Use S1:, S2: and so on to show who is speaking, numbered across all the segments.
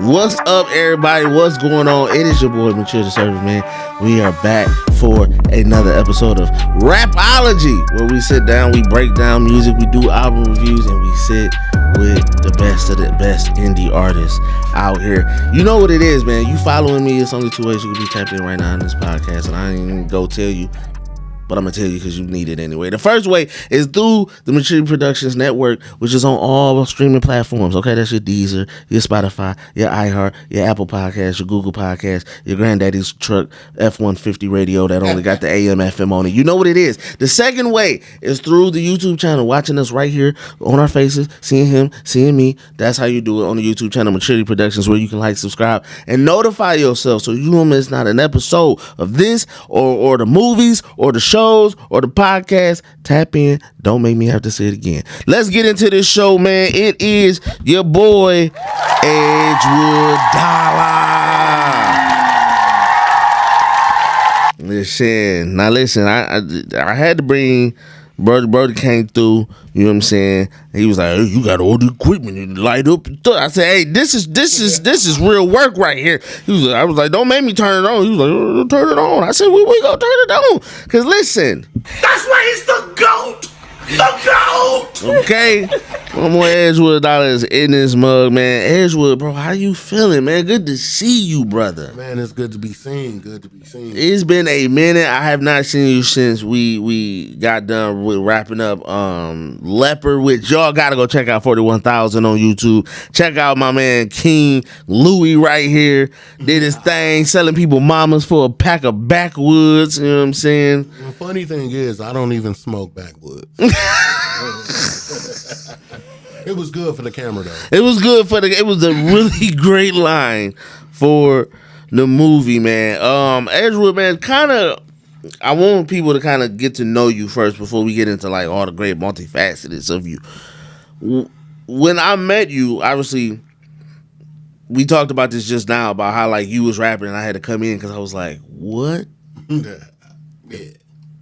S1: What's up, everybody? What's going on? It is your boy, Mature the Server, man. We are back for another episode of Rap-Ology, where we sit down, we break down music, we do album reviews, and we sit with the best of the best indie artists out here. You know what it is, man. You following me, it's only two ways you can be tapped in right now in this podcast, and I ain't even go tell you, but I'm going to tell you because you need it anyway. The first way is through the Maturity Productions Network, which is on all streaming platforms. Okay, that's your Deezer, your Spotify, your iHeart, your Apple Podcasts, your Google Podcasts, your granddaddy's truck F-150 radio that only got the AM, FM on it. You know what it is. The second way is through the YouTube channel, watching us right here on our faces, seeing him, seeing me. That's how you do it on the YouTube channel, Maturity Productions, where you can like, subscribe, and notify yourself so you don't miss not an episode of this or the movies or the show or the podcast. Tap in. Don't make me have to say it again. Let's get into this show, man. It is your boy Edgewood Dolla. Listen, I had to bring brother came through, you know what I'm saying? He was like, hey, you got all the equipment and light up. I said, hey, this is real work right here. I was like, don't make me turn it on. He was like, oh, turn it on. I said, we gonna turn it on. Cause listen,
S2: that's why he's the GOAT. The GOAT.
S1: Okay. One more Edgewood Dolla is in this mug, man. Edgewood, bro, how you feeling, man? Good to see you, brother.
S3: Man, it's good to be seen. Good to be seen.
S1: It's been a minute. I have not seen you since we got done with wrapping up Leopard, which y'all gotta go check out 41,000 on YouTube. Check out my man King Louis right here. Did his thing, selling people mamas for a pack of backwoods. You know what I'm saying?
S3: The funny thing is, I don't even smoke backwoods. It was good for the camera though.
S1: It was a really great line for the movie, man. Edgewood, man, I want people to kind of get to know you first before we get into like all the great multifaceteds of you. When I met you, obviously, we talked about this just now about how like you was rapping and I had to come in because I was like, what?
S3: Yeah.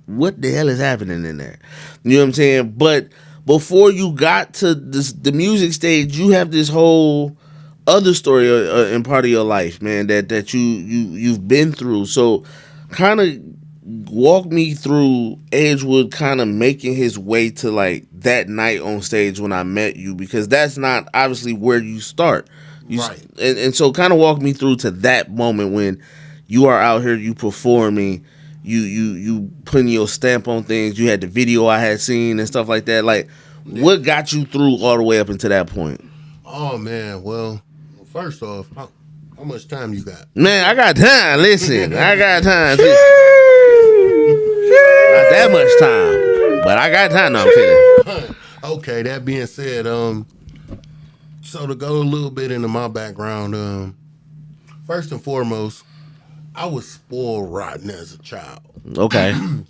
S1: What the hell is happening in there? You know what I'm saying? But before you got to the music stage, you have this whole other story and part of your life, man, that you've been through. So kind of walk me through Edgewood kind of making his way to like that night on stage when I met you, because that's not obviously where you start.
S3: Right.
S1: And so kind of walk me through to that moment when you are out here, you performing, you putting your stamp on things. You had the video I had seen and stuff like that. Like, what got you through all the way up until that point?
S3: Oh man, well, first off, how much time you got?
S1: Man, I got time. Listen, I got time. Not that much time, but I got time. No, I'm kidding.
S3: Okay, that being said, so to go a little bit into my background, first and foremost, I was spoiled rotten as a child.
S1: Okay.
S3: And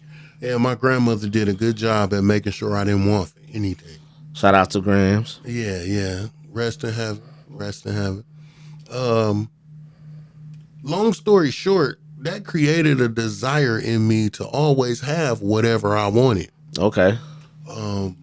S3: my grandmother did a good job at making sure I didn't want for anything.
S1: Shout out to Grams.
S3: Yeah. Rest in heaven. Long story short, that created a desire in me to always have whatever I wanted.
S1: Okay.
S3: I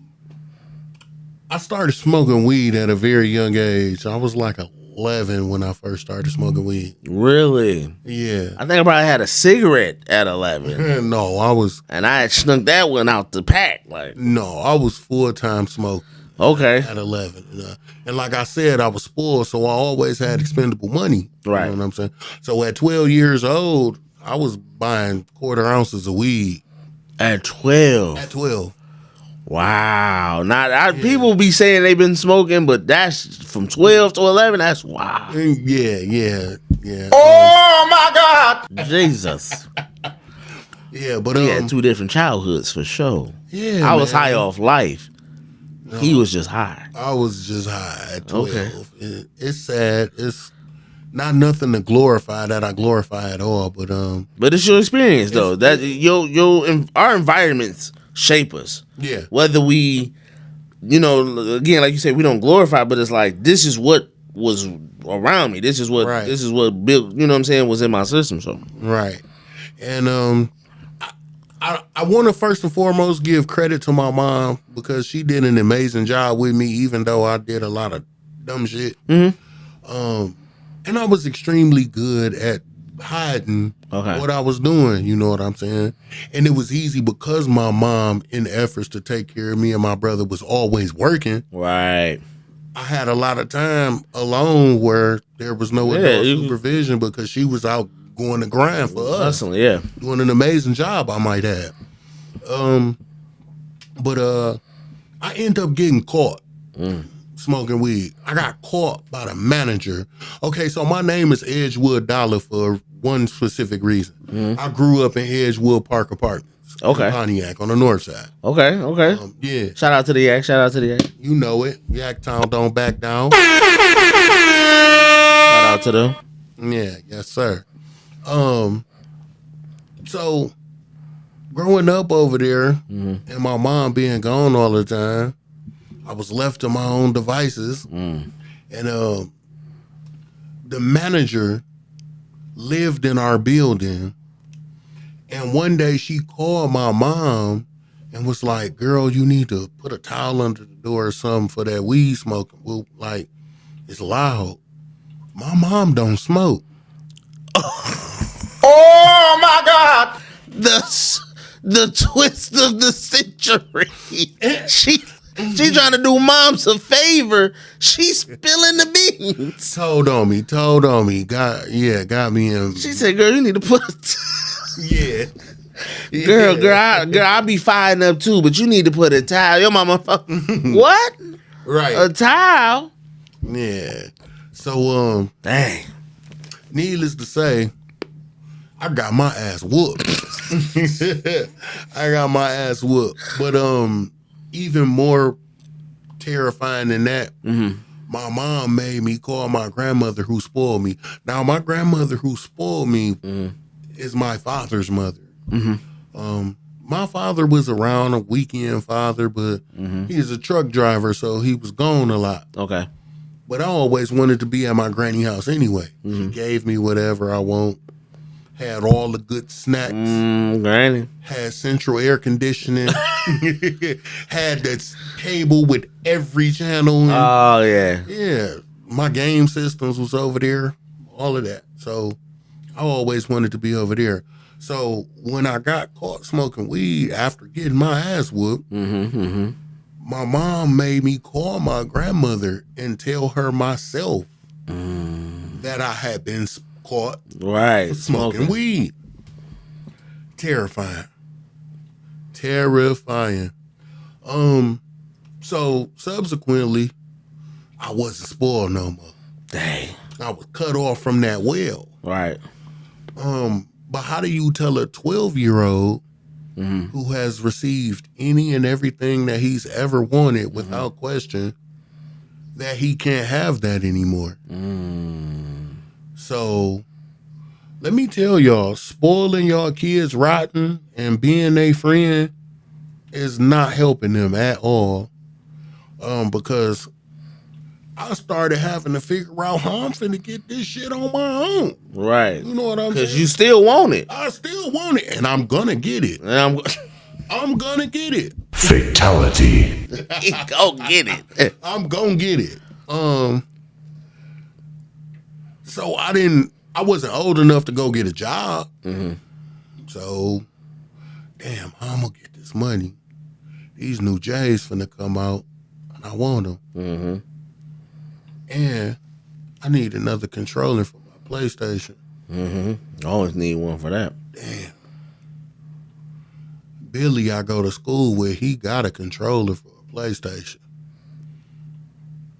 S3: started smoking weed at a very young age. I was like 11 when I first started smoking weed.
S1: Really?
S3: Yeah.
S1: I think I probably had a cigarette at 11.
S3: No, I was...
S1: And I had snuck that one out the pack. Like,
S3: no, I was full-time smoking.
S1: Okay.
S3: At 11. And like I said, I was spoiled, so I always had expendable money.
S1: Right.
S3: You know what I'm saying? So at 12 years old, I was buying quarter ounces of weed.
S1: At 12?
S3: At 12.
S1: Wow. Now, people be saying they've been smoking, but that's from 12 to 11. That's wow.
S3: Yeah.
S2: Oh my God.
S1: Jesus.
S3: Yeah, but
S1: we had two different childhoods for sure.
S3: Yeah,
S1: I was high off life. No, he was just high.
S3: I was just high at 12.
S1: Okay.
S3: It's sad. It's not nothing to glorify that I glorify at all, but
S1: it's your experience though. That our environments shape us.
S3: Yeah.
S1: Whether we, again, like you said, we don't glorify, but it's like, this is what was around me. This is what built, you know what I'm saying, was in my system. So
S3: right. And I want to first and foremost give credit to my mom because she did an amazing job with me, even though I did a lot of dumb shit.
S1: Mm-hmm.
S3: And I was extremely good at hiding what I was doing, you know what I'm saying? And it was easy because my mom, in efforts to take care of me and my brother, was always working.
S1: Right.
S3: I had a lot of time alone where there was no adult supervision because she was out going to grind for us.
S1: Hustling, yeah.
S3: Doing an amazing job, I might add. But I end up getting caught smoking weed. I got caught by the manager. Okay, so my name is Edgewood Dolla for one specific reason. I grew up in Edgewood Park Apartments.
S1: Okay.
S3: In Pontiac on the north side.
S1: Okay.
S3: Yeah.
S1: Shout out to the Yak.
S3: You know it. Yak Town don't back down.
S1: Shout out to them.
S3: Yeah, yes, sir. So growing up over there and my mom being gone all the time, I was left to my own devices. And the manager lived in our building. And one day she called my mom and was like, girl, you need to put a towel under the door or something for that weed smoking. Well, like, it's loud. My mom don't smoke.
S1: Oh my God! The twist of the century. She trying to do moms a favor. She's spilling the beans.
S3: Told on me. Got me in.
S1: She said, girl, you need to put
S3: Yeah.
S1: Girl, I'll be firing up too, but you need to put a towel. Your mama what?
S3: Right.
S1: A towel?
S3: Yeah. So
S1: dang.
S3: Needless to say, I got my ass whooped. But even more terrifying than that, my mom made me call my grandmother who spoiled me. Now, my grandmother who spoiled me is my father's mother. My father was around, a weekend father, but he's a truck driver, so he was gone a lot.
S1: Okay.
S3: But I always wanted to be at my granny house anyway. She gave me whatever I want. Had all the good snacks.
S1: Granny.
S3: Had central air conditioning. Had that cable with every channel.
S1: Oh, yeah.
S3: Yeah. My game systems was over there. All of that. So I always wanted to be over there. So when I got caught smoking weed after getting my ass whooped, my mom made me call my grandmother and tell her myself that I had been caught smoking weed. Terrifying. So subsequently, I wasn't spoiled no more.
S1: Dang.
S3: I was cut off from that well.
S1: Right.
S3: But how do you tell a 12-year-old who has received any and everything that he's ever wanted without question that he can't have that anymore? So let me tell y'all, spoiling y'all kids rotten and being their friend is not helping them at all. Because I started having to figure out how I'm finna get this shit on my own.
S1: Right.
S3: You know what I'm saying?
S1: Because you still want it.
S3: I still want it, and I'm gonna get it.
S1: And
S3: I'm gonna get it.
S2: Fatality.
S1: Go get it.
S3: I'm gonna get it. So I wasn't old enough to go get a job. So, damn, how I'm gonna get this money? These new J's finna come out, and I want them. And I need another controller for my PlayStation.
S1: I always need one for that.
S3: Damn. Billy I go to school with, he got a controller for a PlayStation.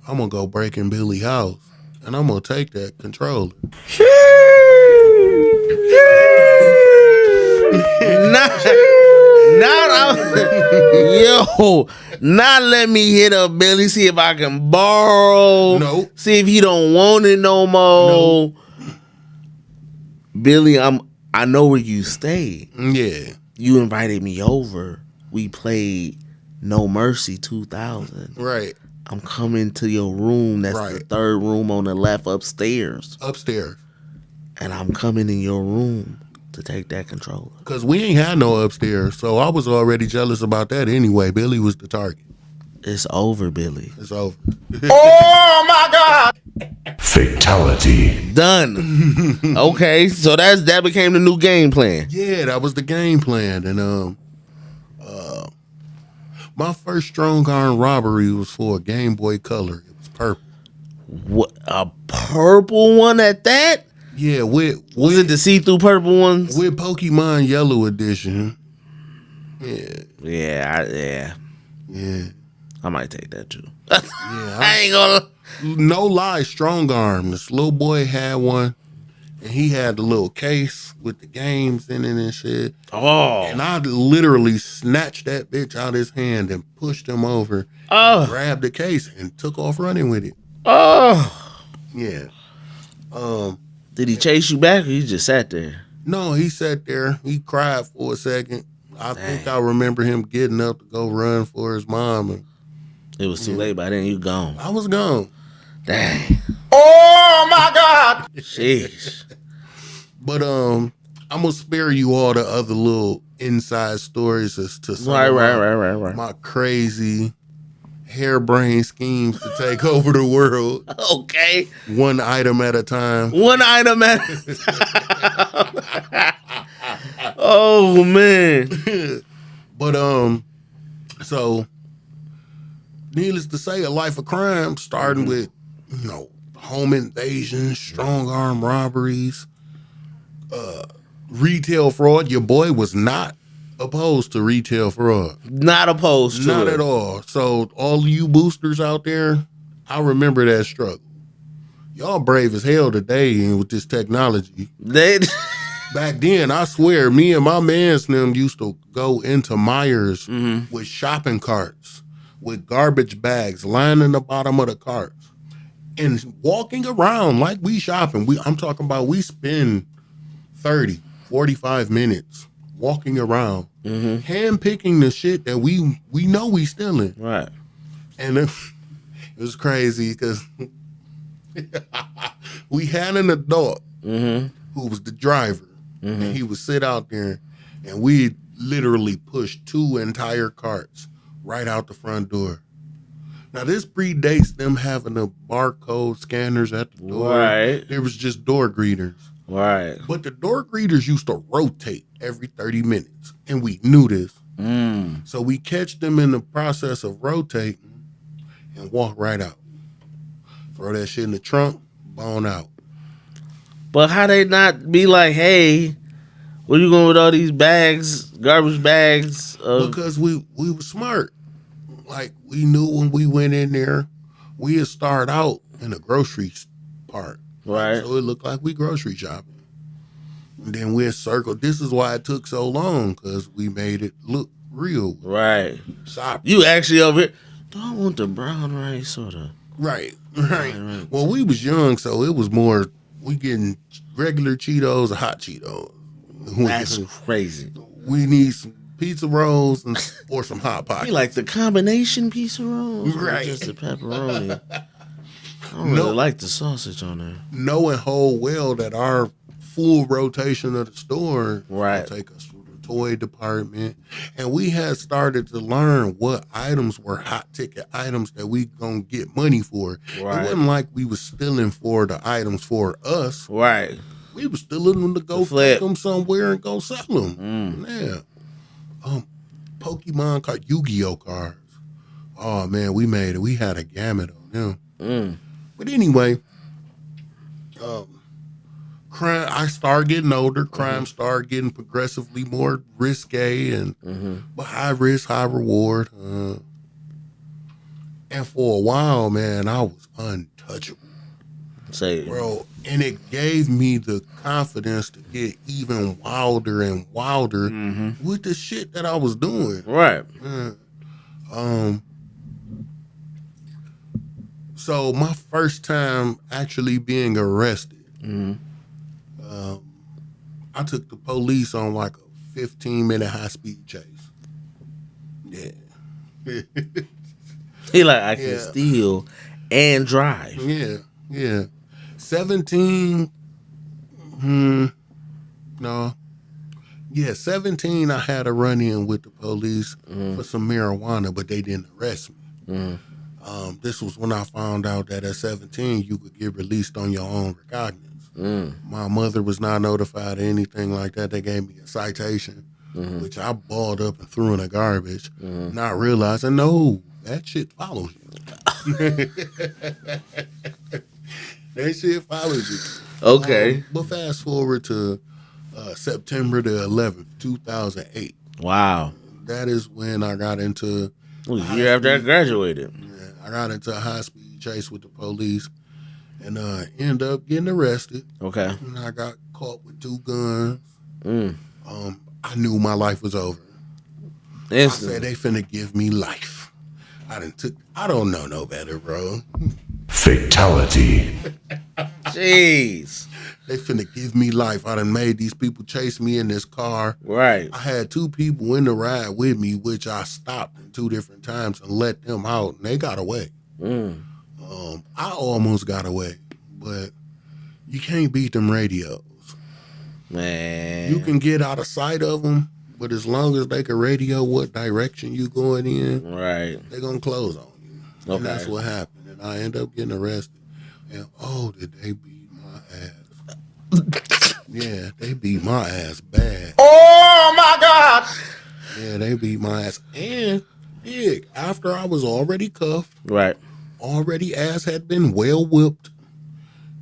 S3: I'm going to go break in Billy's house, and I'm going to take that controller.
S1: Now let me hit up Billy, see if I can borrow.
S3: Nope.
S1: See if he don't want it no more.
S3: Nope.
S1: Billy, I know where you stay.
S3: Yeah.
S1: You invited me over. We played No Mercy 2000.
S3: Right.
S1: I'm coming to your room. That's the third room on the left upstairs. And I'm coming in your room to take that controller.
S3: Because we ain't had no upstairs, so I was already jealous about that anyway. Billy was the target.
S1: It's over, Billy.
S3: It's over.
S2: Oh my God!
S4: Fatality.
S1: Done. Okay, so that became the new game plan.
S3: Yeah, that was the game plan. And my first strong arm robbery was for a Game Boy Color. It was purple.
S1: What, a purple one at that?
S3: Yeah, with
S1: Was it the see-through purple ones?
S3: with Pokemon Yellow Edition. Yeah,
S1: Yeah. I might take that too.
S3: yeah.
S1: I ain't gonna.
S3: No lie, strong arm. This little boy had one, and he had the little case with the games in it and shit.
S1: Oh.
S3: And I literally snatched that bitch out of his hand and pushed him over,
S1: Oh.
S3: grabbed the case, and took off running with it.
S1: Oh.
S3: Yeah.
S1: Did he chase you back or you just sat there?
S3: No, he sat there. He cried for a second. I think I remember him getting up to go run for his mom. And
S1: It was too late by then. You gone.
S3: I was gone.
S1: Dang.
S2: Oh my God!
S1: Sheesh.
S3: But I'm gonna spare you all the other little inside stories as to some of
S1: Right.
S3: my crazy harebrained schemes to take over the world,
S1: Okay.
S3: one item at a time.
S1: One item at Oh man.
S3: But so needless to say, a life of crime starting with, home invasions, strong arm robberies, retail fraud. Your boy was not opposed to retail fraud.
S1: Not opposed to
S3: Not
S1: it.
S3: at all. So all of you boosters out there, I remember that struggle. Y'all brave as hell today with this technology.
S1: They
S3: Back then, I swear, me and my mans them used to go into Myers with shopping carts, with garbage bags lining the bottom of the carts, and walking around like we shopping. I'm talking about we spend 30, 45 minutes walking around, hand picking the shit that we know we stealing.
S1: Right.
S3: And it was crazy because we had an adult who was the driver. And he would sit out there and we literally pushed 2 entire carts right out the front door. Now, this predates them having the barcode scanners at the door.
S1: Right.
S3: There was just door greeters.
S1: Right.
S3: But the door greeters used to rotate every 30 minutes. And we knew this. So we catch them in the process of rotating and walk right out. Throw that shit in the trunk, bone out.
S1: But how they not be like, hey, where you going with all these bags, garbage bags?
S3: Because we were smart. Like, we knew when we went in there, we had started out in the grocery part.
S1: Right.
S3: So it looked like we grocery shopping. And then we had circled. This is why it took so long, because we made it look real.
S1: Right.
S3: Shop.
S1: You actually over here, do I want the brown rice or the...
S3: Right.
S1: Right.
S3: Well, we was young, so it was more, we getting regular Cheetos or hot Cheetos.
S1: That's crazy.
S3: We need some pizza rolls or some Hot Pockets.
S1: You like the combination piece of rolls? Or
S3: Right.
S1: just the pepperoni? I don't really like the sausage on there.
S3: Knowing whole well that our full rotation of the store
S1: Right.
S3: would take us through the toy department. And we had started to learn what items were hot ticket items that we gonna get money for.
S1: Right.
S3: It wasn't like we was stealing for the items for us.
S1: Right.
S3: We was stealing them to go
S1: flip.
S3: take them somewhere and go sell them. Yeah. Pokemon card, Yu-Gi-Oh cards. Oh man, we made it. We had a gamut on them. But anyway, crime. I started getting older. Crime started getting progressively more risque and but high risk, high reward. And for a while, man, I was untouchable,
S1: Say,
S3: bro. And it gave me the confidence to get even wilder and wilder with the shit that I was doing.
S1: right.
S3: So my first time actually being arrested, I took the police on like a 15-minute high-speed chase. Yeah.
S1: He like, I can
S3: Yeah.
S1: steal and drive.
S3: Yeah. 17, no. Yeah, 17, I had a run-in with the police for some marijuana, but they didn't arrest me. This was when I found out that at 17 you could get released on your own recognizance. My mother was not notified or anything like that. They gave me a citation, which I balled up and threw in the garbage, not realizing, no, that shit follows you. That shit follows you.
S1: Okay.
S3: But fast forward to September the 11th, 2008.
S1: Wow.
S3: That is when I got into...
S1: It was a year after I graduated.
S3: I got into a high-speed chase with the police and ended up getting arrested.
S1: Okay.
S3: And I got caught with 2 guns. I knew my life was over. I said, they finna give me life. I don't know no better, bro.
S4: Fatality.
S1: Jeez.
S3: They finna give me life. I done made these people chase me in this car.
S1: Right.
S3: I had 2 people in the ride with me, which I stopped in 2 different times and let them out, and they got away. I almost got away, but you can't beat them radios.
S1: Man.
S3: You can get out of sight of them, but as long as they can radio what direction you going in,
S1: right,
S3: they're going to close on you.
S1: Okay.
S3: And that's what happened. And I ended up getting arrested. And, did they beat my ass? Yeah, they beat my ass bad.
S2: Oh my God!
S3: Yeah, they beat my ass. And, after I was already cuffed,
S1: right,
S3: already ass had been well whipped,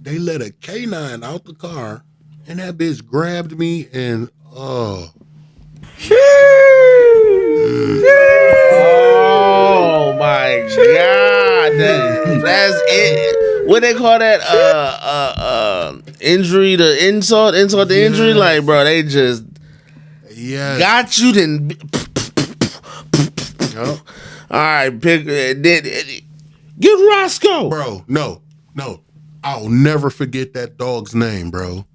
S3: they let a K9 out the car, and that bitch grabbed me and,
S1: oh my God, that's it. What they call that? Injury to insult to injury. Like, bro, they just got you. Then, all right, pick. Get Roscoe,
S3: bro. No, I'll never forget that dog's name, bro.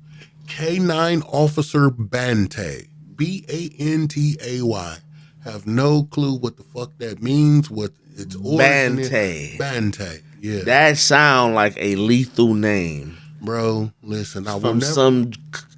S3: K9 Officer Bantay. Bantay. Have no clue what the fuck that means. What its origin is. Bantay. Yeah.
S1: That sound like a lethal name,
S3: bro. Listen, I
S1: from some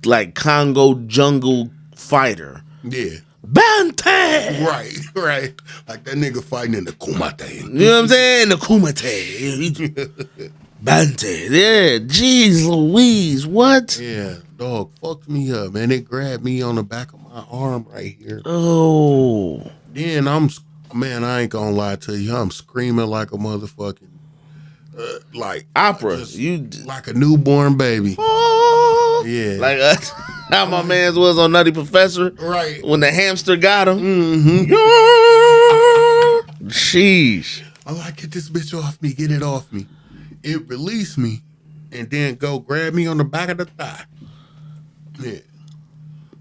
S1: like Congo jungle fighter.
S3: Yeah.
S1: Bantay.
S3: Right. Like that nigga fighting in the Kumite.
S1: You know what I'm saying? The Kumite. Bantay. Yeah. Jeez Louise. What?
S3: Yeah. Dog fucked me up, man. It grabbed me on the back of my arm right here.
S1: Oh.
S3: Then I ain't gonna lie to you. I'm screaming like a motherfucking, like
S1: opera.
S3: Like a newborn baby.
S1: Oh.
S3: Yeah. Like
S1: how my man's was on Nutty Professor.
S3: Right.
S1: When the hamster got him.
S3: Mm-hmm.
S1: Sheesh.
S3: I'm like, get this bitch off me. Get it off me. It released me and then go grab me on the back of the thigh. Yeah.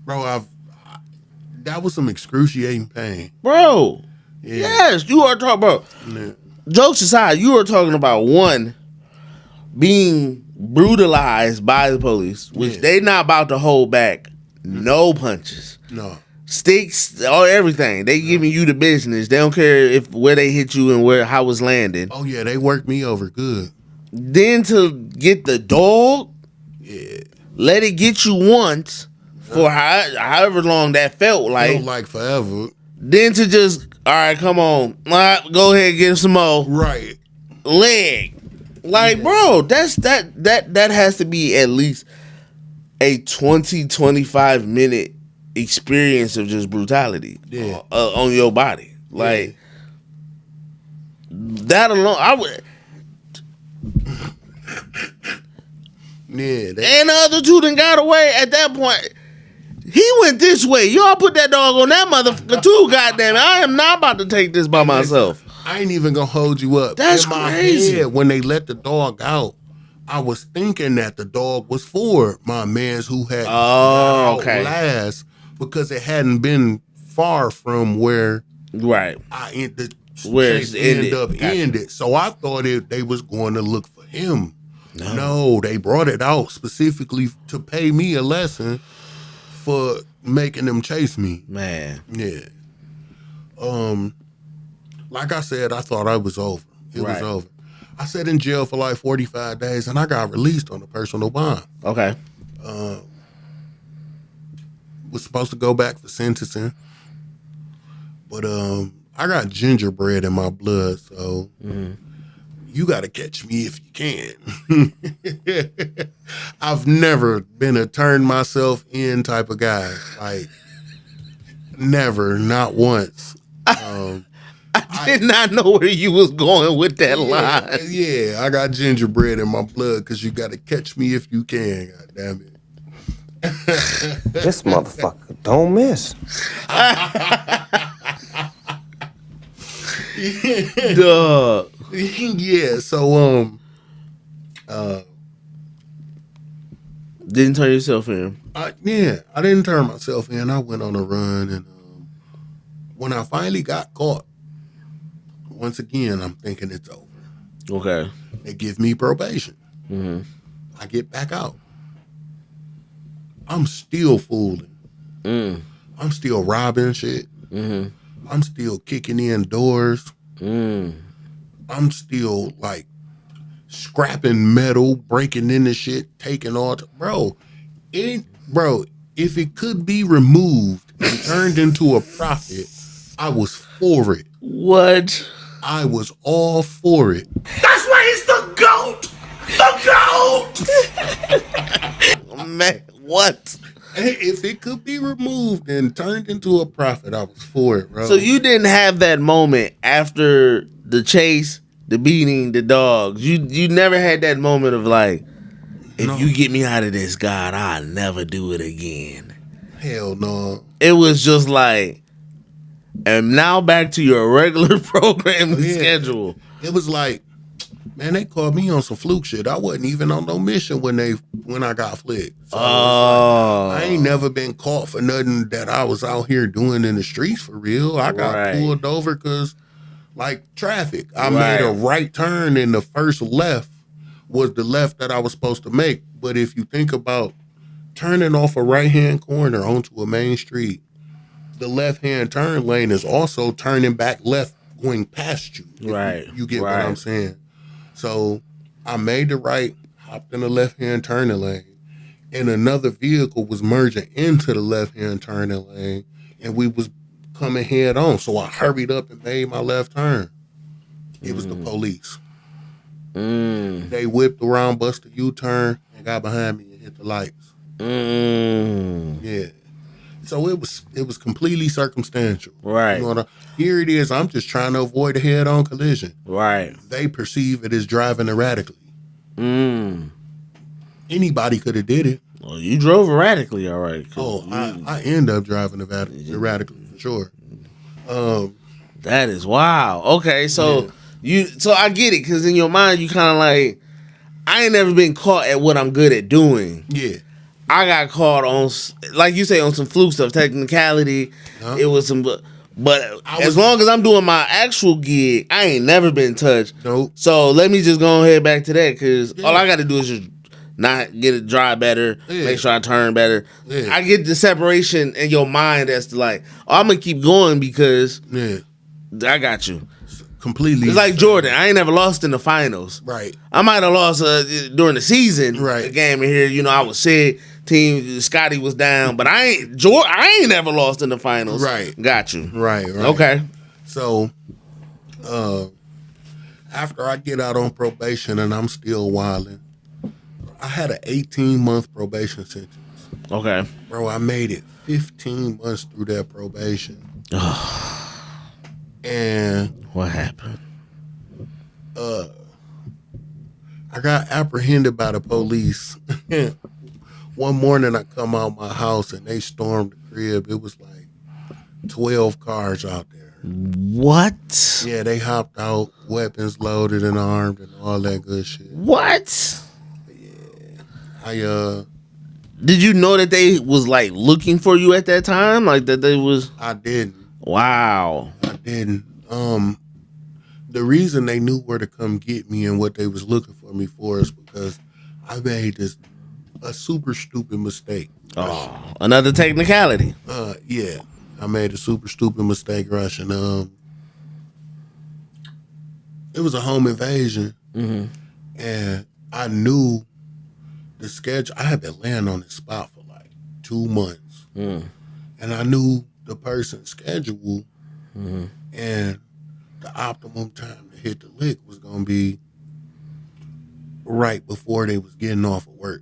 S3: Bro, that was some excruciating pain.
S1: Bro.
S3: Yeah.
S1: Yes, you are talking about. Yeah. Jokes aside, you are talking about one being brutalized by the police, which they not about to hold back no punches.
S3: No.
S1: Sticks or everything. They giving you the business. They don't care where they hit you and how it's landed.
S3: Oh yeah, they worked me over good.
S1: Then to get the dog, let it get you once for however long that felt like
S3: forever.
S1: Then to just, all right, come on, go ahead and get some more.
S3: Right.
S1: Leg. Like, bro, that has to be at least a 20-25 minute experience of just brutality on your body. Like, that alone, I would.
S3: Yeah.
S1: And the other 2 done got away at that point. He went this way. Y'all put that dog on that motherfucker too, goddamn it. I am not about to take this by myself.
S3: I ain't even gonna hold you up.
S1: That's
S3: in my
S1: crazy.
S3: head, when they let the dog out, I was thinking that the dog was for my mans who had last because it hadn't been far from where I ended ended. So I thought they was going to look for him. No, they brought it out specifically to pay me a lesson for making them chase me.
S1: Man.
S3: Yeah. Like I said, I thought I was over. It was over. I sat in jail for like 45 days and I got released on a personal bond.
S1: Okay.
S3: Was supposed to go back for sentencing. But I got gingerbread in my blood, so you got to catch me if you can. I've never been a turn myself in type of guy. Like, never, not once.
S1: I did not know where you was going with that line.
S3: Yeah, I got gingerbread in my blood because you got to catch me if you can. God damn it.
S5: This motherfucker don't miss.
S1: Duh.
S3: Yeah, so
S1: Didn't turn yourself in.
S3: I didn't turn myself in. I went on a run, and when I finally got caught, once again, I'm thinking it's over.
S1: Okay.
S3: They give me probation.
S1: Mm-hmm.
S3: I get back out. I'm still fooling. I'm still robbing shit. I'm still kicking in doors. I'm still like scrapping metal, breaking into shit, taking all. Bro, if it could be removed and turned into a profit, I was for it.
S1: What?
S3: I was all for it.
S2: That's why he's the GOAT! The GOAT!
S1: Man, what?
S3: If it could be removed and turned into a profit, I was for it, bro.
S1: So you didn't have that moment after the chase, the beating, the dogs. You never had that moment of like, if you get me out of this, God, I'll never do it again.
S3: Hell no.
S1: It was just like, and now back to your regular programming schedule.
S3: It was like, man, they called me on some fluke shit. I wasn't even on no mission when I got flicked. So I ain't never been caught for nothing that I was out here doing in the streets for real. I got pulled over because, like, traffic. I made a right turn, and the first left was the left that I was supposed to make. But if you think about turning off a right-hand corner onto a main street, the left-hand turn lane is also turning back left going past you. You get what I'm saying? So I made the right, hopped in the left-hand turning lane, and another vehicle was merging into the left-hand turning lane, and we was coming head on. So I hurried up and made my left turn. It was the police. They whipped around, busted a U-turn, and got behind me and hit the lights. Yeah. So it was completely circumstantial.
S1: Right.
S3: You know here it is. I'm just trying to avoid a head-on collision.
S1: Right.
S3: They perceive it as driving erratically. Anybody could have did it.
S1: Well, you drove erratically, all right.
S3: I end up driving erratically for sure.
S1: That is wild. Okay, so so I get it, because in your mind you kind of like, I ain't never been caught at what I'm good at doing.
S3: Yeah.
S1: I got caught on, like you say, on some fluke stuff, technicality. It was some, but as long as I'm doing my actual gig, I ain't never been touched.
S3: Nope.
S1: So let me just go ahead back to that, because all I got to do is just not get it dry better, make sure I turn better. I get the separation in your mind as to like, I'm going to keep going because I got you.
S3: Completely.
S1: It's like Jordan. I ain't never lost in the finals.
S3: Right.
S1: I might have lost during the season.
S3: Right.
S1: The game in here, I was sick. Team Scotty was down, but I ain't never lost in the finals.
S3: Right.
S1: Got you.
S3: Right.
S1: Okay.
S3: So, after I get out on probation and I'm still wilding, I had an 18-month probation sentence.
S1: Okay.
S3: Bro, I made it 15 months through that probation. And
S1: what happened?
S3: I got apprehended by the police. One morning I come out my house and they stormed the crib. It was like 12 cars out there.
S1: What?
S3: Yeah, they hopped out, weapons loaded and armed and all that good shit.
S1: What?
S3: Yeah.
S1: Did you know that they was like looking for you at that time? Like that they was?
S3: I didn't.
S1: Wow.
S3: I didn't. The reason they knew where to come get me and what they was looking for me for is because I made a super stupid mistake.
S1: Oh, another technicality.
S3: Yeah. I made a super stupid mistake rushing. It was a home invasion. And I knew the schedule. I had been laying on this spot for like 2 months. And I knew the person's schedule. And the optimum time to hit the lick was gonna be right before they was getting off of work.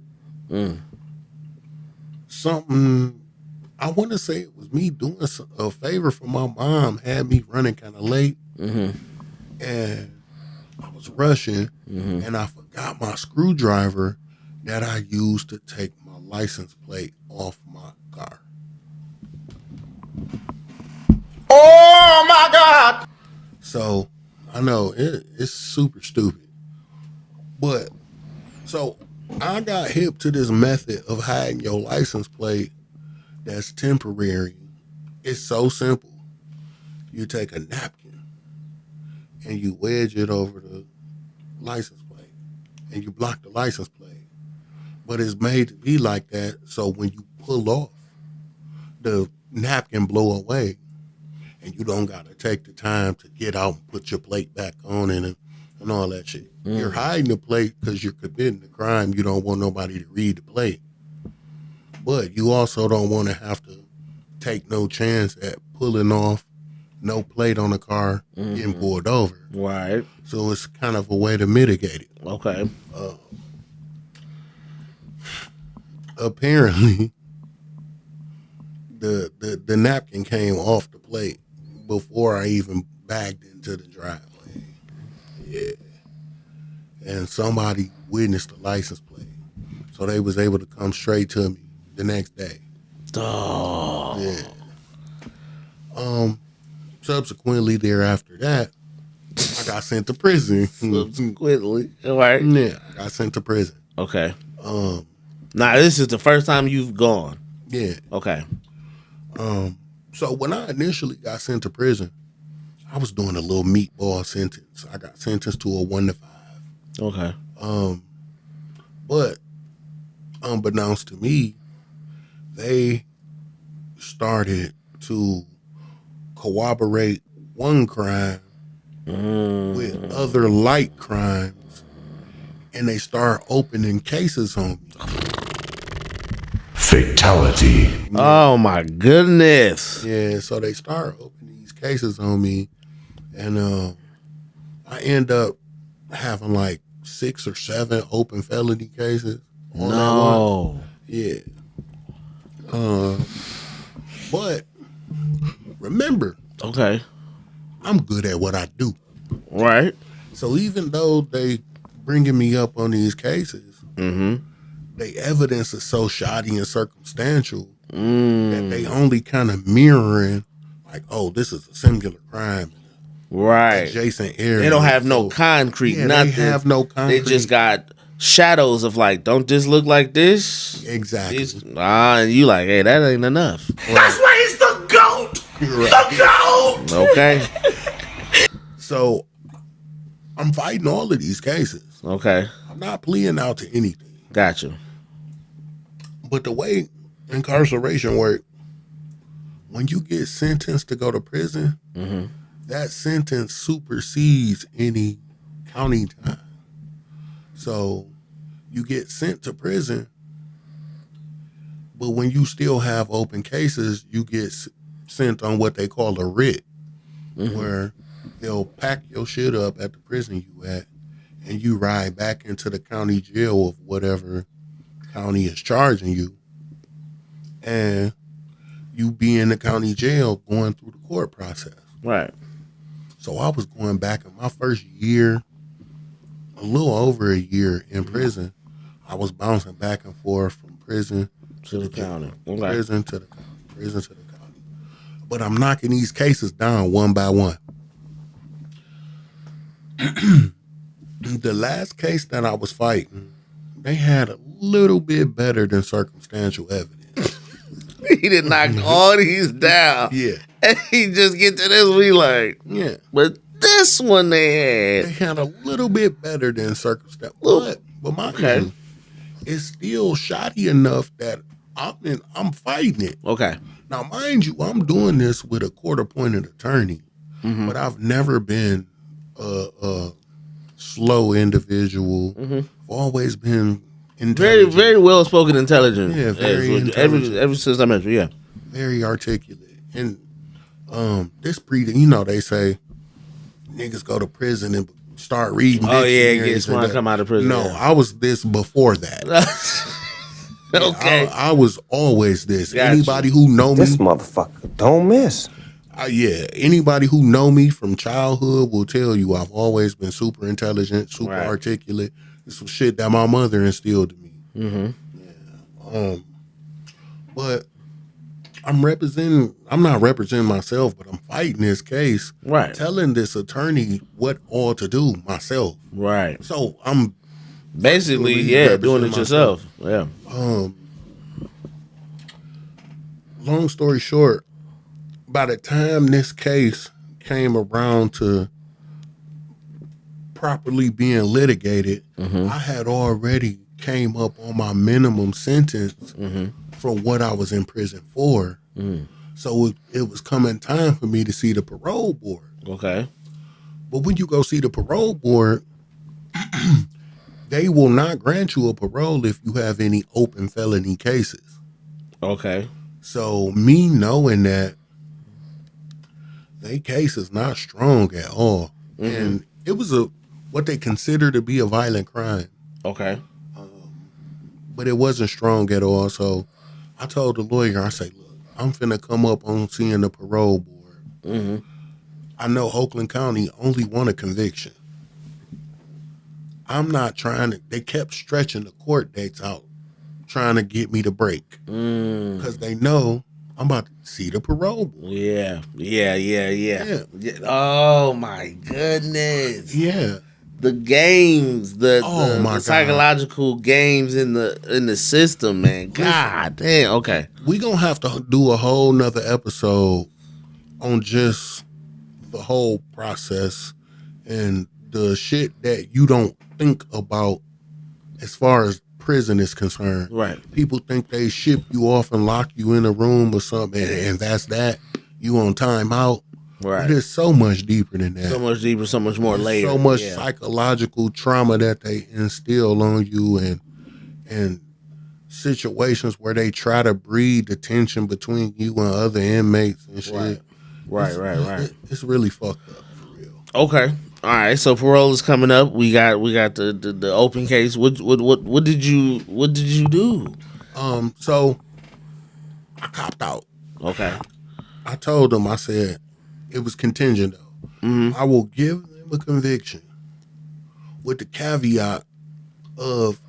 S3: Something, I want to say it was me doing a favor for my mom, had me running kind of late, and I was rushing, and I forgot my screwdriver that I used to take my license plate off my car.
S2: Oh my God!
S3: So I know it's super stupid, but so I got hip to this method of hiding your license plate that's temporary. It's so simple. You take a napkin and you wedge it over the license plate and you block the license plate. But it's made to be like that so when you pull off, the napkin blow away and you don't got to take the time to get out and put your plate back on and all that shit. You're hiding the plate because you're committing the crime. You don't want nobody to read the plate. But you also don't want to have to take no chance at pulling off no plate on the car, getting pulled over.
S1: Right.
S3: So it's kind of a way to mitigate it.
S1: Okay.
S3: Apparently, the napkin came off the plate before I even bagged into the driveway. Yeah. And somebody witnessed the license plate. So they was able to come straight to me the next day.
S1: Oh.
S3: Yeah. Subsequently thereafter that, I got sent to prison.
S1: Subsequently. All right.
S3: Yeah, I got sent to prison.
S1: Okay. Now, this is the first time you've gone.
S3: Yeah.
S1: Okay.
S3: So when I initially got sent to prison, I was doing a little meatball sentence. I got sentenced to a 1 to 5.
S1: Okay.
S3: But unbeknownst to me, they started to corroborate one crime with other light crimes, and they start opening cases on me.
S4: Fatality.
S1: Oh, my goodness.
S3: Yeah, so they start opening these cases on me, and I end up having like 6 or 7 open felony cases. On that one. Yeah. But remember,
S1: Okay.
S3: I'm good at what I do.
S1: Right.
S3: So even though they bringing me up on these cases, they evidence is so shoddy and circumstantial that they only kind of mirroring, like, oh, this is a singular crime.
S1: Right.
S3: Adjacent area.
S1: They don't have no concrete, nothing.
S3: They have no concrete.
S1: They just got shadows of like, don't this look like this?
S3: Exactly.
S1: And you like, hey, that ain't enough.
S2: That's why he's the GOAT!
S3: Right.
S2: The GOAT!
S1: Okay.
S3: So I'm fighting all of these cases.
S1: Okay.
S3: I'm not pleading out to anything.
S1: Gotcha.
S3: But the way incarceration works, when you get sentenced to go to prison, that sentence supersedes any county time. So you get sent to prison, but when you still have open cases, you get sent on what they call a writ, where they'll pack your shit up at the prison you at, and you ride back into the county jail of whatever county is charging you, and you be in the county jail going through the court process.
S1: Right.
S3: So I was going back in my first year, a little over a year in prison. I was bouncing back and forth from prison
S1: To the county. Okay.
S3: prison to the county, prison to the county. But I'm knocking these cases down one by one. The last case that I was fighting, they had a little bit better than circumstantial evidence.
S1: He did knock all these down.
S3: Yeah.
S1: And he just get to this, we like,
S3: Yeah.
S1: but this one they
S3: They
S1: had.
S3: had a little bit better than circumstantial. But mind you, it's still shoddy enough that I'm fighting it.
S1: Okay.
S3: Now, mind you, I'm doing this with a court-appointed attorney, but I've never been a slow individual. I've always been
S1: Very,
S3: intelligent,
S1: very well spoken, intelligent.
S3: Yeah, very
S1: Ever
S3: intelligent.
S1: since I met you, yeah.
S3: very articulate. And This they say niggas go to prison and start reading.
S1: Oh yeah, get
S3: dictionaries
S1: smart,
S3: and
S1: come out of prison.
S3: No,
S1: yeah.
S3: I was this before that.
S1: Okay.
S3: I was always this.
S1: Got
S3: Anybody who know me,
S5: This motherfucker don't miss.
S3: anybody who know me from childhood will tell you I've always been super intelligent, super
S1: Right.
S3: articulate. It's some shit that my mother instilled in me.
S1: Mm-hmm.
S3: But I'm not representing myself, but I'm fighting this case.
S1: Right.
S3: Telling this attorney what all to do myself.
S1: Right.
S3: So I'm
S1: Basically,
S3: Really
S1: doing it
S3: representing
S1: yourself. Yeah.
S3: Long story short, by the time this case came around to properly being litigated, I had already came up on my minimum sentence for what I was in prison for. So it was coming time for me to see the parole board.
S1: Okay.
S3: But when you go see the parole board, they will not grant you a parole if you have any open felony cases.
S1: Okay.
S3: So me knowing that their case is not strong at all, and it was what they consider to be a violent crime,
S1: Okay.
S3: but it wasn't strong at all. So I told the lawyer, I say, look, I'm finna come up on seeing the parole board. I know Oakland County only won a conviction. I'm not trying to. They kept stretching the court dates out, trying to get me to break because they know I'm about to see the parole board.
S1: Yeah. Oh my goodness.
S3: Yeah.
S1: The games, the
S3: my
S1: psychological games in the system, man. God damn. Okay.
S3: We gonna have to do a whole nother episode on just the whole process and the shit that you don't think about as far as prison is concerned.
S1: Right.
S3: People think they ship you off and lock you in a room or something, and that's that. You on timeout.
S1: Right.
S3: It is so much deeper than that.
S1: So much deeper, so much more layered.
S3: So much
S1: yeah.
S3: psychological trauma that they instill on you, and situations where they try to breed the tension between you and other inmates and shit.
S1: Right.
S3: It's really fucked up for real.
S1: Okay. All right. So parole is coming up. We got the open case. What did you do?
S3: So I copped out.
S1: Okay.
S3: I told them, I said, it was contingent though. I will give them a conviction with the caveat of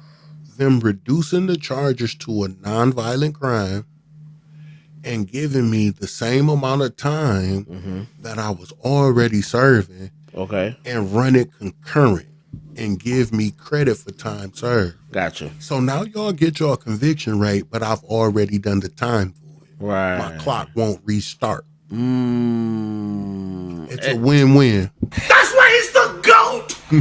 S3: them reducing the charges to a nonviolent crime and giving me the same amount of time that I was already serving.
S1: Okay.
S3: And run it concurrent and give me credit for time served.
S1: Gotcha.
S3: So now y'all get your conviction rate, but I've already done the time for it.
S1: Right.
S3: My clock won't restart. It's
S1: Eh.
S3: a win-win.
S2: That's why he's the GOAT! The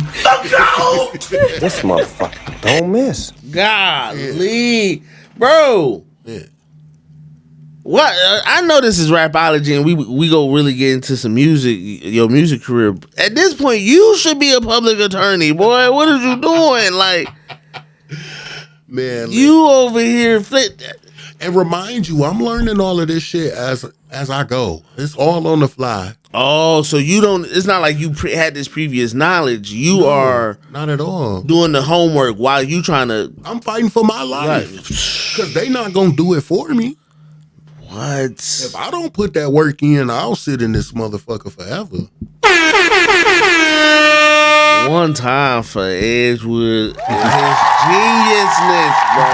S2: GOAT!
S5: This motherfucker don't miss.
S1: Golly, bro.
S3: Yeah.
S1: What? I know this is Rapology, and we go really get into some music, your music career. At this point, you should be a public attorney, boy. What are you doing? Like,
S3: Man,
S1: you over here flip.
S3: and remind you, I'm learning all of this shit as I go. It's all on the fly.
S1: Oh, so you don't? It's not like you had this previous knowledge. You are
S3: Not at all.
S1: doing the homework while you trying to.
S3: I'm fighting for my life because they not gonna do it for me.
S1: What?
S3: If I don't put that work in, I'll sit in this motherfucker forever.
S1: One time for Edgewood and his geniusness, bro.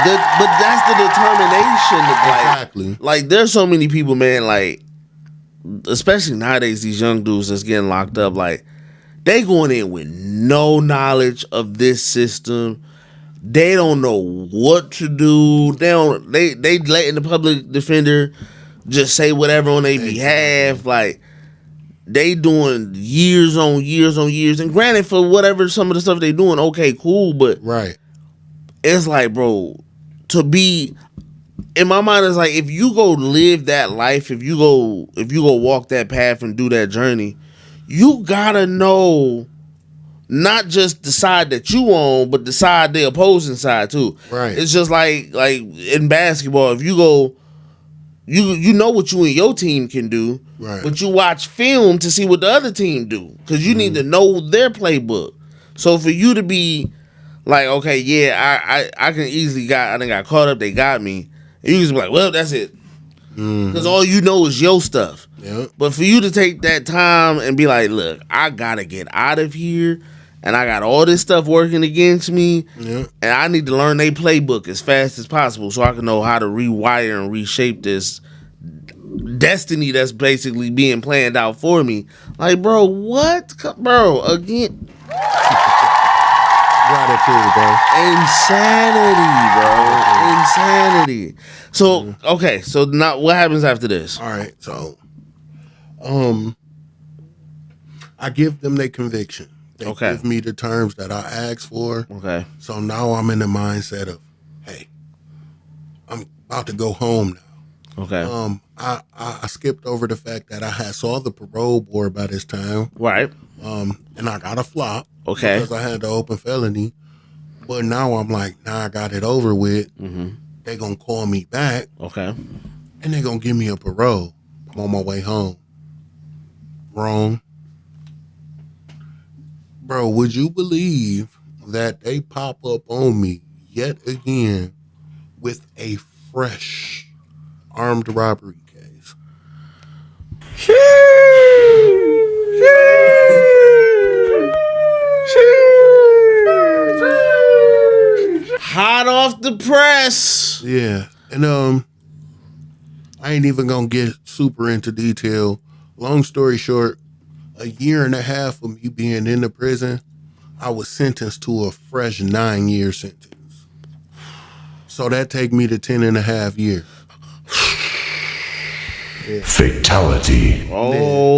S1: But that's the determination.
S3: Exactly.
S1: Like, there's so many people, man, like, especially nowadays, these young dudes that's getting locked up, like, they going in with no knowledge of this system. They don't know what to do. They letting the public defender just say whatever on their behalf. Like, they doing years on years on years. And granted, for whatever some of the stuff they doing, okay, cool, but
S3: Right.
S1: it's like, bro, to be in my mind, it's like if you go live that life, if you go walk that path and do that journey, you gotta know not just the side that you on, but the side the opposing side too.
S3: Right.
S1: It's just like in basketball, if you go you know what you and your team can do,
S3: Right.
S1: but you watch film to see what the other team do because you need to know their playbook. So for you to be like, okay, yeah, I can easily I think got caught up. They got me. And you just be like, well, that's it, because all you know is your stuff.
S3: Yeah.
S1: But for you to take that time and be like, look, I gotta get out of here, and I got all this stuff working against me,
S3: Yeah.
S1: and I need to learn their playbook as fast as possible so I can know how to rewire and reshape this destiny that's basically being planned out for me. Like, bro, what? Bro, again,
S3: Gratitude, bro.
S1: insanity, bro. Insanity. So, okay, so now what happens after this?
S3: All right, so I give them their conviction. They
S1: Okay.
S3: give me the terms that I asked for.
S1: Okay.
S3: So now I'm in the mindset of, hey, I'm about to go home now.
S1: Okay.
S3: I skipped over the fact that I had saw the parole board by this time.
S1: Right.
S3: And I got a flop.
S1: Okay.
S3: Because I had the open felony. But now I'm like, nah, I got it over with. They gonna call me back
S1: Okay.
S3: and they gonna give me a parole. I'm on my way home. Wrong. Bro, would you believe that they pop up on me yet again with a fresh armed robbery case?
S1: Hot off the press.
S3: Yeah. And I ain't even gonna get super into detail. Long story short, a year and a half of me being in the prison, I was sentenced to a fresh 9-year sentence. So that take me to 10 and a half years.
S4: Fatality.
S1: Oh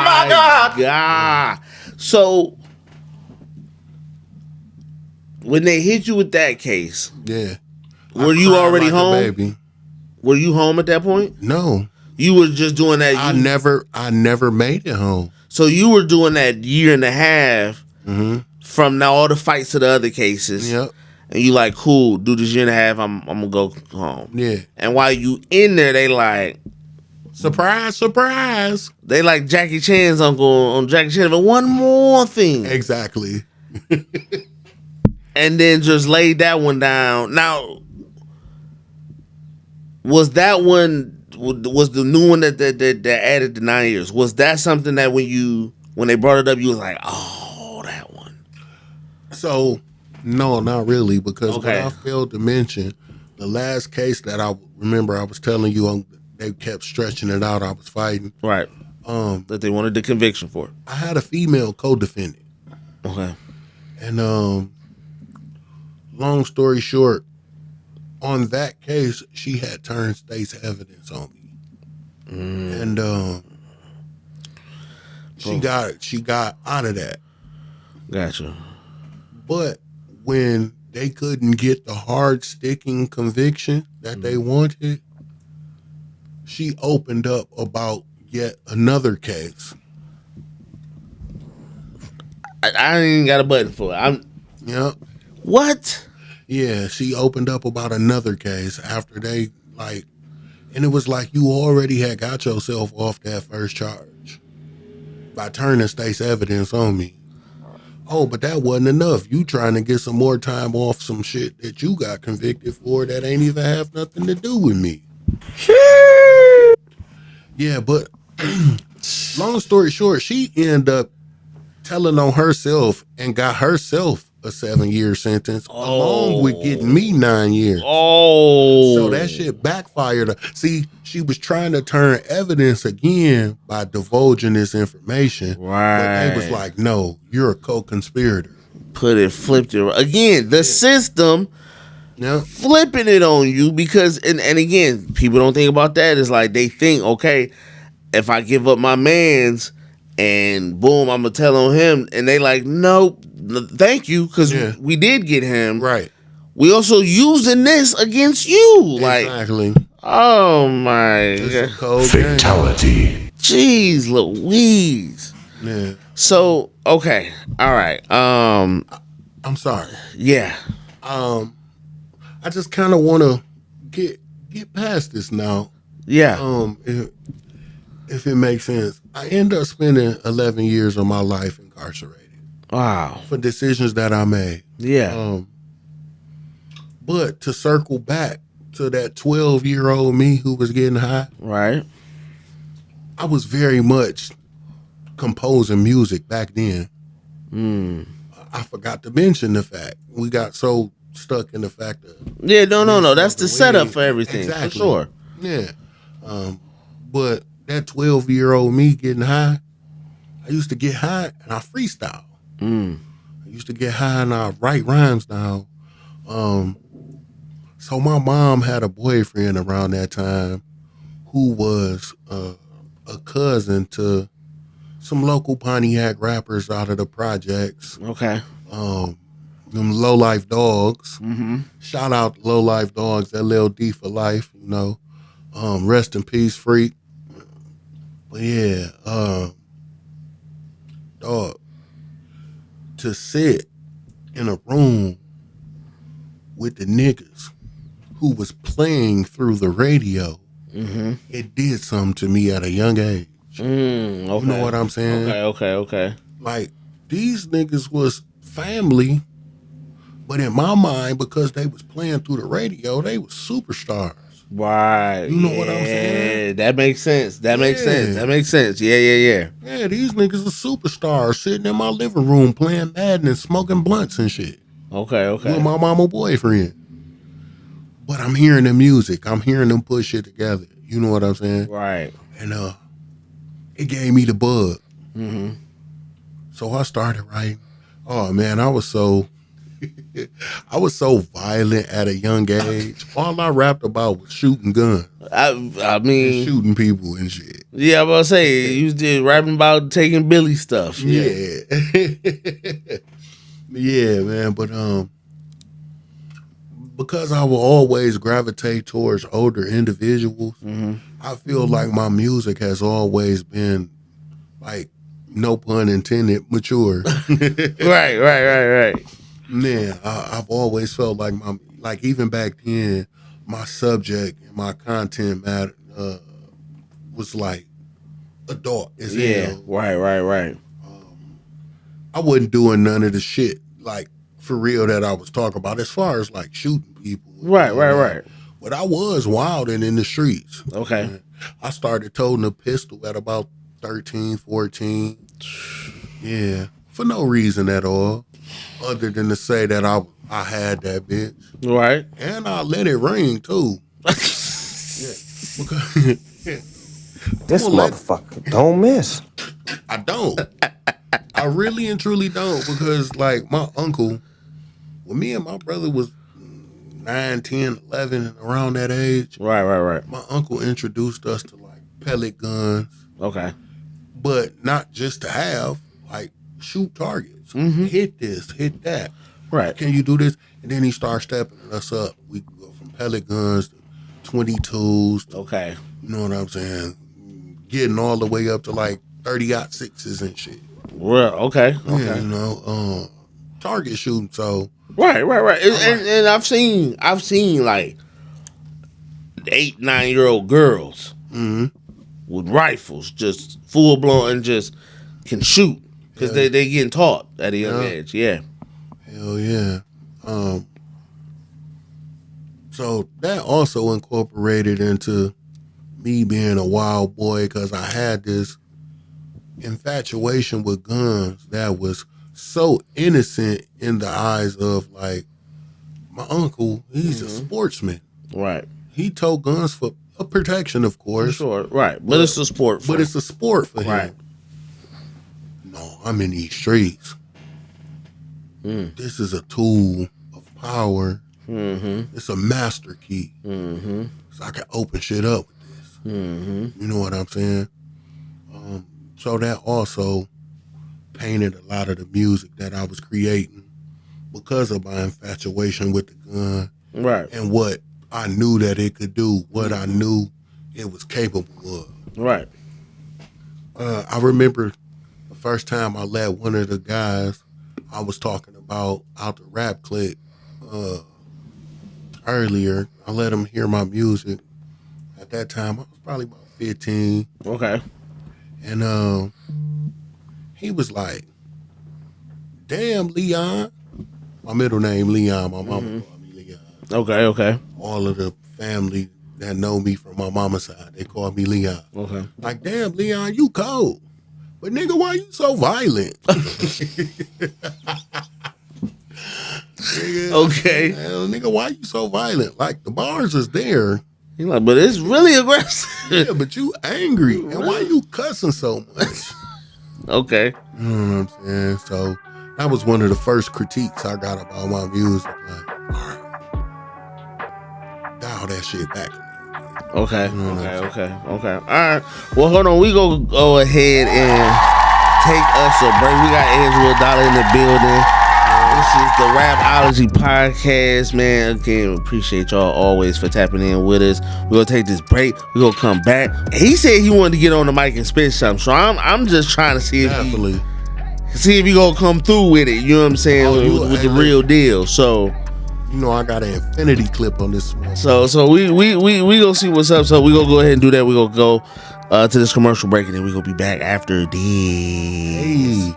S1: my God. So when they hit you with that case,
S3: Yeah.
S1: were
S3: I
S1: you
S3: cried
S1: already
S3: like a
S1: home?
S3: baby.
S1: Were you home at that point?
S3: No.
S1: You were just doing that.
S3: I never made it home.
S1: So you were doing that year and a half from now all the fights to the other cases.
S3: Yep.
S1: And you like, cool, do this year and a half, I'm gonna go home.
S3: Yeah.
S1: And while you in there, they like
S3: Surprise, surprise.
S1: they like Jackie Chan's uncle on Jackie Chan, but one more thing.
S3: Exactly.
S1: And then just laid that one down. Now, was that one was the new one that added the 9 years? Was that something that when they brought it up, you was like, oh, that one?
S3: So, no, not really, because
S1: Okay.
S3: what I failed to mention, the last case that I remember I was telling you on, they kept stretching it out. I was fighting.
S1: Right. That they wanted the conviction for.
S3: I had a female co-defendant,
S1: Okay.
S3: and long story short, on that case, she had turned state's evidence on me, and she got out of that.
S1: Gotcha.
S3: But when they couldn't get the hard sticking conviction that they wanted, she opened up about yet another case.
S1: I ain't even got a button for it.
S3: Yep.
S1: What?
S3: Yeah, she opened up about another case after they and it was like you already had got yourself off that first charge by turning state's evidence on me. Oh, but that wasn't enough. You trying to get some more time off some shit that you got convicted for that ain't even have nothing to do with me. Yeah, but long story short, she ended up telling on herself and got herself a 7-year sentence along with getting me 9 years.
S1: Oh.
S3: So that shit backfired. See, she was trying to turn evidence again by divulging this information.
S1: Right.
S3: But they was like, no, you're a co-conspirator.
S1: Flipped it. Again, the system
S3: Yeah.
S1: flipping it on you because, and again, people don't think about that. It's like they think, okay, if I give up my mans and boom, I'm going to tell on him. And they like, nope, thank you, because we did get him.
S3: Right.
S1: We also using this against you. Like,
S3: Exactly.
S1: oh my
S3: It's a
S1: God.
S3: cold game.
S4: Fatality.
S1: Jeez Louise.
S3: Yeah.
S1: So, okay. All right.
S3: I'm sorry.
S1: Yeah.
S3: I just kind of want to get past this now.
S1: Yeah.
S3: If it makes sense, I end up spending 11 years of my life incarcerated
S1: Wow.
S3: for decisions that I made.
S1: Yeah.
S3: But to circle back to that 12-year-old me who was getting high,
S1: Right.
S3: I was very much composing music back then. I forgot to mention the fact we got so stuck in the fact of
S1: Yeah. No. That's the
S3: smoking
S1: setup
S3: weed.
S1: for everything.
S3: Exactly.
S1: For sure.
S3: Yeah. But that 12-year-old me getting high, I used to get high and I freestyle. I used to get high and I write rhymes down. So my mom had a boyfriend around that time who was a cousin to some local Pontiac rappers out of the projects.
S1: Okay.
S3: Them Low Life Dogs. Shout out Low Life Dogs, LLD for life, you know. Rest in peace, Freak. But yeah, dog, to sit in a room with the niggas who was playing through the radio, it did something to me at a young age.
S1: Okay.
S3: You know what I'm saying?
S1: Okay.
S3: Like, these niggas was family, but in my mind, because they was playing through the radio, they was superstars.
S1: Right.
S3: You know what I'm saying?
S1: That makes sense. That makes
S3: Yeah.
S1: sense. That makes sense. Yeah.
S3: Yeah, these niggas are superstars sitting in my living room playing Madden and smoking blunts and shit
S1: Okay.
S3: with my mama boyfriend. But I'm hearing the music. I'm hearing them put shit together. You know what I'm saying?
S1: Right.
S3: And it gave me the bug. So I started writing. Oh man, I was so violent at a young age. All I rapped about was shooting guns
S1: I
S3: and
S1: mean,
S3: shooting people and shit.
S1: yeah, I'm about to say you was just rapping about taking Billy stuff.
S3: Yeah. Yeah, man. But because I will always gravitate towards older individuals, I feel like my music has always been, like, no pun intended, mature.
S1: Right.
S3: Man, I've always felt like even back then, my subject and my content matter was like adult as hell.
S1: Right.
S3: I wasn't doing none of the shit like for real that I was talking about as far as like shooting people.
S1: Right.
S3: But I was wilding in the streets.
S1: Okay.
S3: Man, I started toting a pistol at about 13, 14. Yeah. For no reason at all. Other than to say that I had that bitch.
S1: Right.
S3: And I let it ring too. Because
S5: This motherfucker don't miss.
S3: I don't. I really and truly don't, because like my uncle, when me and my brother was 9, 10, 11, around that age,
S1: Right.
S3: my uncle introduced us to like pellet guns,
S1: Okay.
S3: but not just to have, like shoot targets. Hit this, hit that.
S1: Right.
S3: Can you do this? And then he started stepping us up. We go from pellet guns to 22s to,
S1: Okay.
S3: you know what I'm saying? Getting all the way up to like 30-06s and shit.
S1: Well, okay.
S3: Yeah, you know, target shooting. So
S1: Right. And I've seen like 8, 9-year-old girls with rifles, just full blown, and just can shoot because they getting taught at a young age. Yeah.
S3: hell yeah. So that also incorporated into me being a wild boy, because I had this infatuation with guns that was so innocent in the eyes of like my uncle. He's a sportsman.
S1: Right.
S3: He told guns for a protection, of
S1: For
S3: course.
S1: sure. Right. But it's a sport.
S3: But it's a sport for him.
S1: Right.
S3: No, I'm in these streets. This is a tool of power. It's a master key. So I can open shit up with this. You know what I'm saying? So that also painted a lot of the music that I was creating because of my infatuation with the gun.
S1: Right.
S3: And what I knew that it could do, what I knew it was capable of.
S1: Right.
S3: I remember the first time I let one of the guys I was talking about out the rap clique earlier, I let him hear my music. At that time, I was probably about 15.
S1: Okay.
S3: And he was like, damn, Leon. My middle name, Leon. My mama called me Leon.
S1: Okay.
S3: All of the family that know me from my mama's side, they call me Leon.
S1: Okay.
S3: Like, damn, Leon, you cold. But nigga, why you so violent? Nigga,
S1: Okay.
S3: hell, nigga, why you so violent? Like, the bars is there.
S1: He like, but it's really aggressive.
S3: Yeah, but you angry. And why you cussing so much?
S1: Okay.
S3: You know what I'm saying? So that was one of the first critiques I got about my music. Like, all right, dial that shit back.
S1: Okay.
S3: You know what I'm
S1: Okay. All right. Well, hold on. We go ahead and take us a break. We got Edgewood Dolla in the building. This is the Rap-Ology podcast, man. Again, appreciate y'all always for tapping in with us. We're gonna take this break. We're gonna come back. He said he wanted to get on the mic and spit something, so I'm just trying to see if he gonna come through with it. You know what I'm saying? With the real deal. So,
S3: you know, I got an infinity clip on this one.
S1: So we gonna see what's up. So we gonna go ahead and do that. We gonna go to this commercial break, and then we gonna be back after this.
S3: Hey.